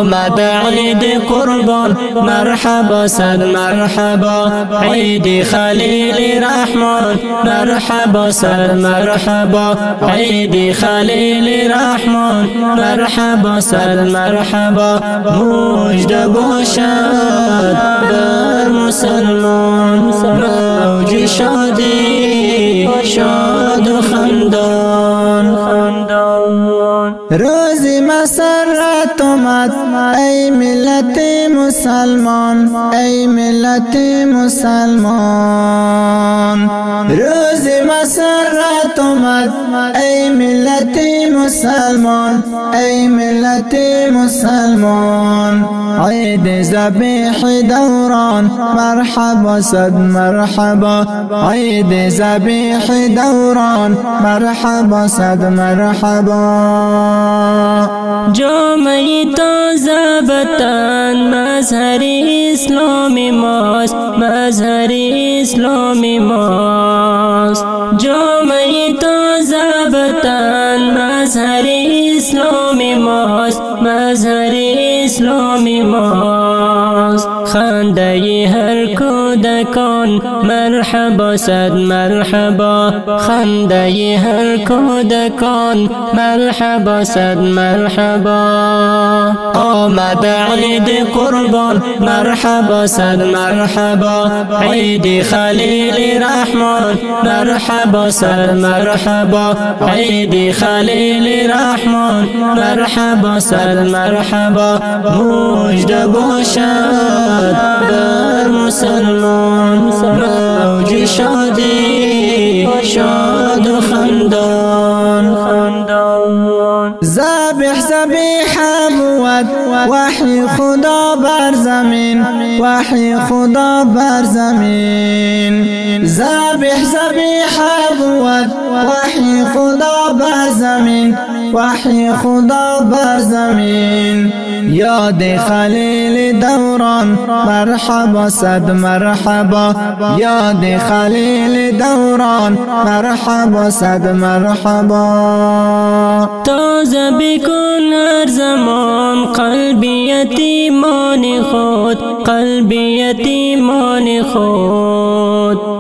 آمد عید قربان مرحبا صد مرحبا، عید خلیل رحمان مرحبا صد مرحبا، عید خلیل رحمان مرحبا صد مرحبا. مژده باشد بر مسلمان، موج شادی شاد و خندان. روزی مسرت آمد ای ملت مسلمان، ای ملت مسلمان. روزی مسرت آمد ای ملت مسلمان، ای ملت مسلمان. عید ذبیح دوران مرحبا صد مرحبا، عید ذبیح دوران مرحبا صد مرحبا. جامعه تازه وطن مظهر اسلام ماست، مظهر اسلام ماست. جامعه تازه وطن مظهر اسلام ماست، مظهر اسلام ماست. خنده هر کودکان مرحبا صد مرحبا، خنده هر کودکان مرحبا صد مرحبا. آمد عید قربان مرحبا صد مرحبا، عید خلیل رحمان مرحبا صد مرحبا، عید خلیل رحمان مرحبا صد مرحبا. مژده باشد بر مسلمان، موج شادی شاد و خندان. ذبیح ذبیح بود وحی خدا بر زمین، وحی خدا بر زمین. ذبیح ذبیح بود وحی خدا بر زمین، وحی خدا بر زمین. یاد خلیل دوران مرحبا صد مرحبا، یاد خلیل دوران مرحبا صد مرحبا. تازه بکن هر زمان قلب یتیمان خود، قلب یتیمان خود.